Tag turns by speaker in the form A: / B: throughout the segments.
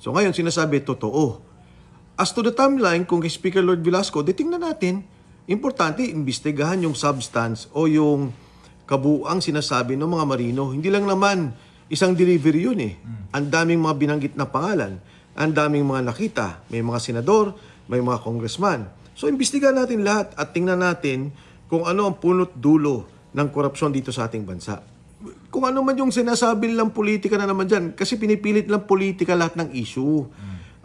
A: So ngayon, sinasabi, totoo. As to the timeline, kung kay Speaker Lord Velasco, tingnan natin, importante, imbestigahan yung substance o yung kabuuang sinasabi ng mga marino. Hindi lang naman isang delivery yun eh. Ang daming mga binanggit na pangalan, ang daming mga nakita, may mga senador, may mga congressman. So, imbestigahan natin lahat at tingnan natin kung ano ang punot dulo ng korupsyon dito sa ating bansa. Kung ano man yung sinasabi nilang politika na naman dyan, kasi pinipilit lang politika lahat ng issue.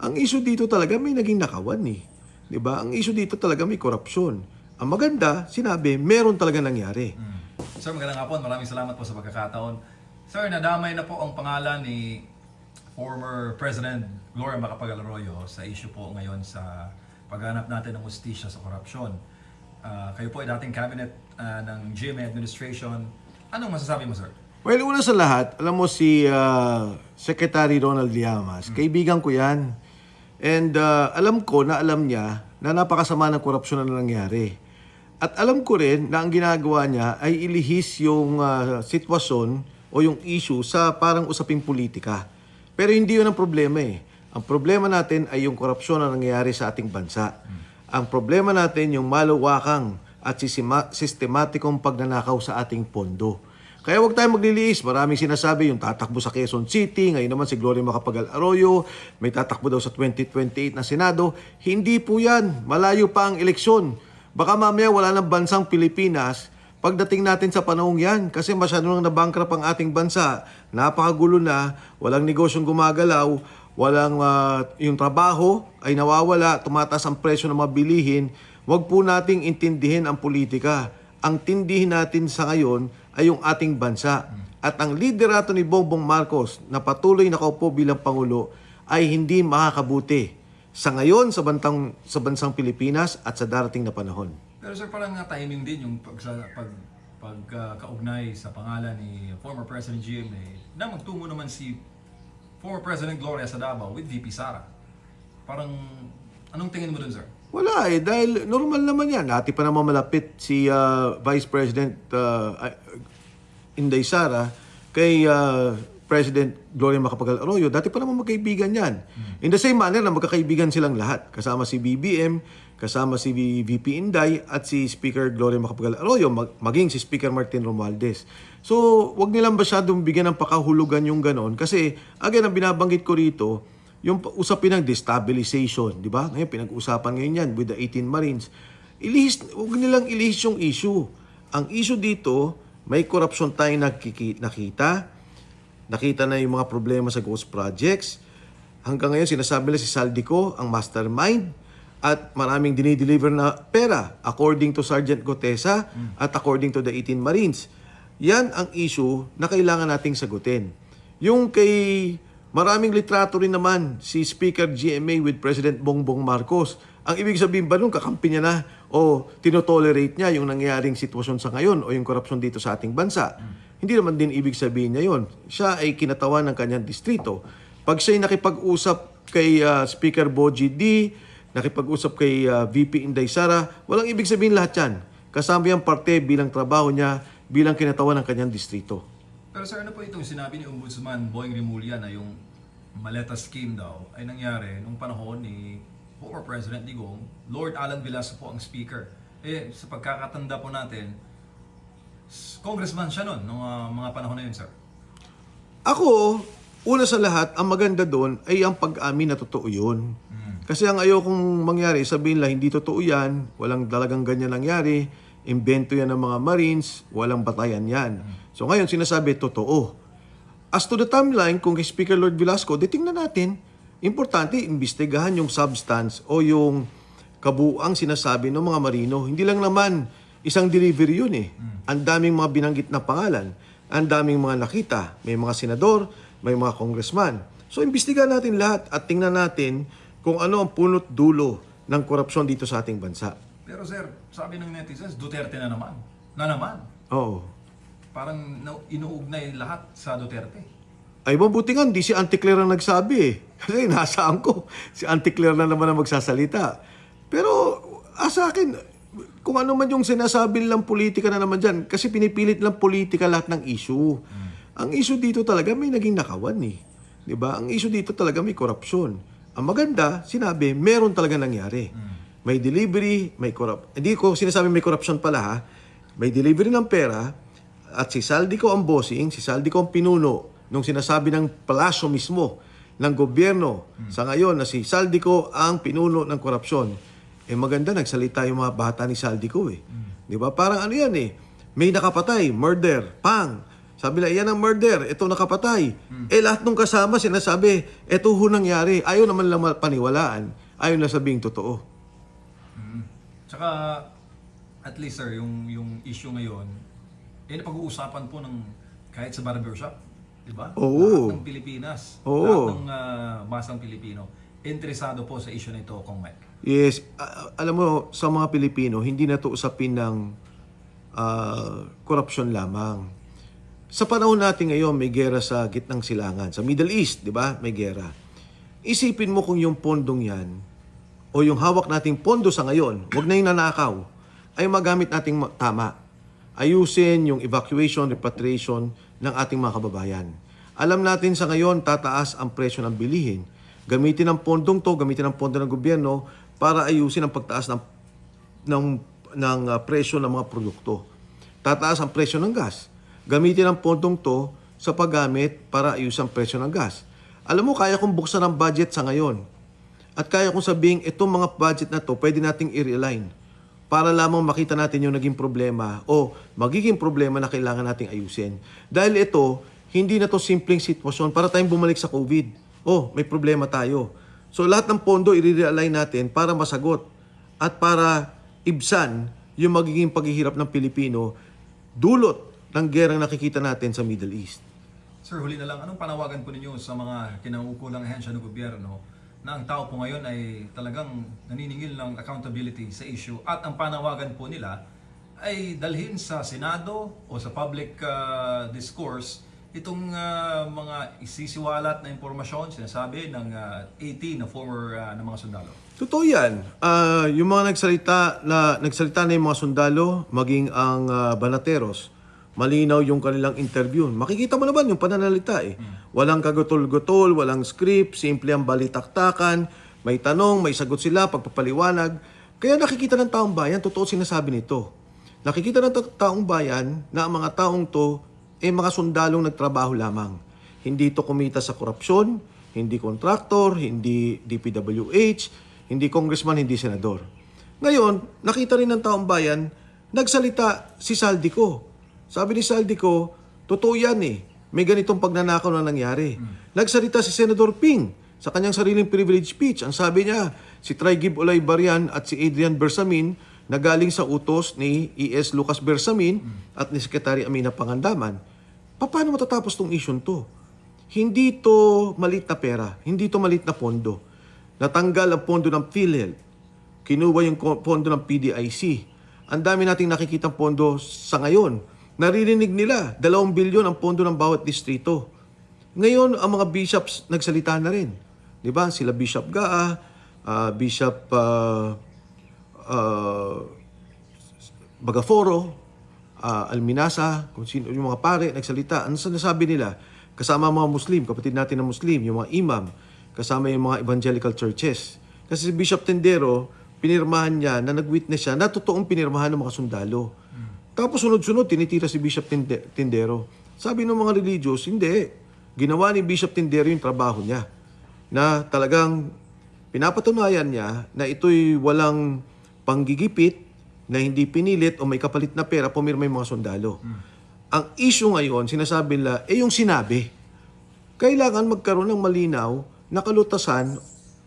A: Ang issue dito talaga may naging nakawan eh. Diba? Ang issue dito talaga may korupsyon. Ang maganda, sinabi, meron talaga nangyari.
B: Sir, magandang hapon. Maraming salamat po sa pagkakataon. Sir, nadamay na po ang pangalan ni former President Gloria Macapagal-Arroyo sa issue po ngayon sa paghanap natin ng hustisya sa korupsyon. Kayo po ay dating cabinet ng GMA administration. Anong masasabi mo, sir?
A: Well, una sa lahat, alam mo si Secretary Ronald Llamas, kaibigan ko yan. And alam ko na alam niya na napakasama ng korupsyon na nangyari. At alam ko rin na ang ginagawa niya ay ilihis yung sitwasyon o yung issue sa parang usaping politika. Pero hindi yun ang problema eh. Ang problema natin ay yung korupsyon na nangyayari sa ating bansa. Ang problema natin yung malawakang at sistematikong pagnanakaw sa ating pondo. Kaya huwag tayong magliliis. Maraming sinasabi yung tatakbo sa Quezon City. Ngayon naman si Gloria Macapagal-Arroyo. May tatakbo daw sa 2028 na Senado. Hindi po yan. Malayo pa ang eleksyon. Baka mamaya wala ng bansang Pilipinas pagdating natin sa panahong yan. Kasi masyado nang nabankrupt ang ating bansa. Napakagulo na. Walang negosyong gumagalaw. Walang yung trabaho ay nawawala. Tumataas ang presyo ng mga bilihin. Huwag po nating intindihin ang politika. Ang tindihin natin sa ngayon ay yung ating bansa. At ang liderato ni Bongbong Marcos na patuloy nakaupo bilang Pangulo ay hindi makakabuti sa ngayon sa bansang Pilipinas at sa darating na panahon.
B: Pero sir, parang timing din yung pagkaugnay sa pangalan ni former President GMA na magtungo naman si former President Gloria sa Davao with VP Sara. Parang, anong tingin mo dun, sir?
A: Wala eh, dahil normal naman yan. Dati pa naman malapit si Vice President Inday Sara kay President Gloria Macapagal-Arroyo. Dati pa naman magkaibigan yan. In the same manner na magkakaibigan silang lahat. Kasama si BBM, kasama si VP Inday at si Speaker Gloria Macapagal-Arroyo, maging si Speaker Martin Romualdez. So, wag nilang masyadong bigyan ng pakahulugan yung ganon. Kasi, again, ang binabanggit ko rito, yung usapin ng destabilization, di ba? Ngayon, pinag-uusapan ngayon yan with the 18 Marines. Huwag nilang ilihis yung issue. Ang issue dito, may korupsyon tayong nakita. Nakita na yung mga problema sa ghost projects. Hanggang ngayon, sinasabi nila si Saldico, ang mastermind, at maraming dinideliver na pera according to Sergeant Gotesa at according to the 18 Marines. Yan ang issue na kailangan nating sagutin. Yung kay maraming litrato rin naman si Speaker GMA with President Bongbong Marcos. Ang ibig sabihin ba nun, kakampi niya na o tinotolerate niya yung nangyayaring sitwasyon sa ngayon o yung korupsyon dito sa ating bansa? Hindi naman din ibig sabihin niya yun. Siya ay kinatawan ng kanyang distrito. Pag siya'y nakipag-usap kay Speaker Bogie D, nakipag-usap kay VP Inday Sara, walang ibig sabihin lahat yan. Kasama yung parte bilang trabaho niya, bilang kinatawan ng kanyang distrito.
B: Pero sir, ano po itong sinabi ni Ombudsman Boying Rimulya na yung maleta scheme daw ay nangyari nung panahon ni former President Digong, Lord Alan Velasco po ang speaker. Eh, sa pagkakatanda po natin, congressman siya noon, nung mga panahon na yun, sir.
A: Ako, una sa lahat, ang maganda doon ay ang pag-amin na totoo yun. Kasi ang ayokong mangyari, sabihin lang, hindi totoo yan, walang talagang ganyan nangyari, invento yan ng mga Marines, walang batayan yan. So ngayon, sinasabi, totoo. As to the timeline, kung kay Speaker Lord Velasco, tingnan natin, importante, imbestigahan yung substance o yung kabuuang sinasabi ng mga marino. Hindi lang naman isang delivery yun eh. Ang daming mga binanggit na pangalan, ang daming mga nakita, may mga senador, may mga congressman. So, imbestigahan natin lahat at tingnan natin kung ano ang punot dulo ng korupsyon dito sa ating bansa.
B: Pero sir, sabi ng netizens, Duterte na naman. Na naman.
A: Oo.
B: Parang inuugnay lahat sa Duterte.
A: Ay, mabuti nga, hindi si Auntie Claire ang nagsabi eh. Kasi nasaan ko, si Auntie Claire na naman ang magsasalita. Pero, sa akin, kung ano man yung sinasabi nilang politika na naman dyan, kasi pinipilit lang politika lahat ng issue. Ang issue dito talaga may naging nakawan eh. 'Di ba? Ang issue dito talaga may korupsyon. Ang maganda, sinabi, meron talaga nangyari. May delivery, may hindi ko sinasabi may korupsyon pala ha. May delivery ng pera at si Saldico ang bossing, si Saldico ang pinuno nung sinasabi ng palasyo mismo ng gobyerno sa ngayon na si Saldico ang pinuno ng korupsyon. Eh maganda nagsalita yung mga bata ni Saldico eh. 'Di ba? Parang ano yan eh. May nakapatay, murder, pang. Sabi lang, yan ang murder, ito nakapatay. Eh lahat nung kasama sinasabi, ito ho nangyari. Ayaw naman lang paniwalaan. Ayaw na sabing totoo.
B: Tsaka, at least sir, yung issue ngayon, napag-uusapan po ng kahit sa barbershop, di ba?
A: Oo.
B: Lahat ng Pilipinas,
A: Oo.
B: lahat ng masang Pilipino, interesado po sa issue na ito, Kong Mike.
A: Yes, alam mo, sa mga Pilipino, hindi na ito usapin ng korupsyon lamang. Sa panahon natin ngayon, may gera sa gitnang silangan. Sa Middle East, di ba? May gera. Isipin mo kung yung pondong yan, o yung hawak nating pondo sa ngayon, wag na yung nanakaw, ay magamit nating tama. Ayusin yung evacuation, repatriation ng ating mga kababayan. Alam natin sa ngayon, tataas ang presyo ng bilihin. Gamitin ang pondong to, gamitin ang pondo ng gobyerno para ayusin ang pagtaas ng presyo ng mga produkto. Tataas ang presyo ng gas. Gamitin ang pondong to sa paggamit para ayusin ang presyo ng gas. Alam mo, kaya kong buksan ang budget sa ngayon. At kaya kong sabing, itong mga budget na to, pwede nating i-realign para lamang makita natin yung naging problema o magiging problema na kailangan nating ayusin. Dahil ito, hindi na to simpleng sitwasyon para tayong bumalik sa COVID. Oh, may problema tayo. So lahat ng pondo i-realign natin para masagot at para ibsan yung magiging paghihirap ng Pilipino dulot ng gerang nakikita natin sa Middle East.
B: Sir, huli na lang, anong panawagan po ninyo sa mga kinaukulang ahensya ng gobyerno na ang tao po ngayon ay talagang naniningil ng accountability sa issue at ang panawagan po nila ay dalhin sa Senado o sa public discourse itong mga isisiwalat na impormasyon, sinasabi ng 18 na former na mga sundalo?
A: Totoo yan. Yung mga nagsalita na yung mga sundalo, maging ang banateros, malinaw yung kanilang interview. Makikita mo naman yung pananalita eh. Walang kagutol-gutol, walang script, simple ang balitaktakan, may tanong, may sagot sila, pagpapaliwanag. Kaya nakikita ng taong bayan, totoo sinasabi nito. Nakikita ng taong bayan na ang mga taong to mga sundalong nagtrabaho lamang. Hindi to kumita sa korupsyon, hindi kontraktor, hindi DPWH, hindi congressman, hindi senador. Ngayon, nakita rin ng taong bayan, nagsalita si Saldico. Sabi ni Saldico, totoo yan eh. May ganitong pagnanakaw na nangyari. Nagsalita si Senator Ping sa kanyang sariling privilege speech. Ang sabi niya, si Trigib Olay-Barian at si Adrian Bersamin na galing sa utos ni E.S. Lucas Bersamin at ni Secretary Amina Pangandaman. Paano matatapos tong issue to? Hindi to malit na pera. Hindi to malit na pondo. Natanggal ang pondo ng PhilHealth. Kinuha yung pondo ng PDIC. Ang dami nating nakikitang pondo sa ngayon. Naririnig nila, 2 bilyon ang pondo ng bawat distrito. Ngayon, ang mga bishops nagsalita na rin. Di ba? Sila Bishop Gaa, Bishop Bagaforo, Alminasa, kung sino, yung mga pare, nagsalita. Ano sinasabi nila? Kasama ang mga Muslim, kapatid natin na Muslim, yung mga imam, kasama yung mga evangelical churches. Kasi si Bishop Tendero, pinirmahan niya na nag-witness siya na totoong pinirmahan ng mga sundalo. Tapos sunod-sunod, tinitira si Bishop Tindero. Sabi ng mga religious, hindi. Ginawa ni Bishop Tindero yung trabaho niya. Na talagang pinapatunayan niya na ito'y walang panggigipit, na hindi pinilit o may kapalit na pera, pumirma yung mga sundalo. Ang issue ngayon, sinasabi nila, yung sinabi. Kailangan magkaroon ng malinaw na kalutasan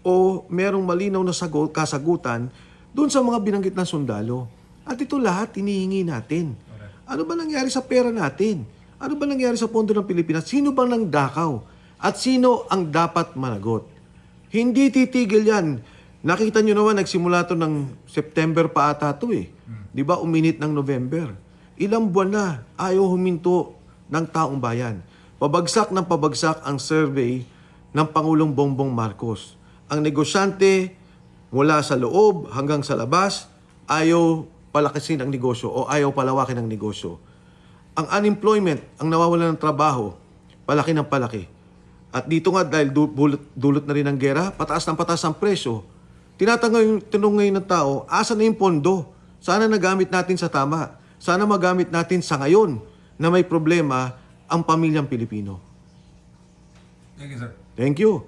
A: o merong malinaw na kasagutan doon sa mga binanggit na sundalo. At ito lahat hinihingi natin. Ano ba nangyari sa pera natin? Ano ba nangyari sa pondo ng Pilipinas? Sino bang nangdakaw? At sino ang dapat managot? Hindi titigil yan. Nakita nyo naman, nagsimula to ng September pa ata to eh. Di ba, uminit ng November. Ilang buwan na, ayaw huminto ng taong bayan. Pabagsak ng pabagsak ang survey ng Pangulong Bongbong Marcos. Ang negosyante mula sa loob hanggang sa labas, ayaw palakasin ang negosyo o ayaw palawakin ang negosyo. Ang unemployment, ang nawawalan ng trabaho, palaki ng palaki. At dito nga dahil dulot na rin ng gera, pataas ang presyo. Tinanong ngayon ng tao, asa na yung pondo? Sana nagamit natin sa tama. Sana magamit natin sa ngayon na may problema ang pamilyang Pilipino.
B: Thank you, sir.
A: Thank you.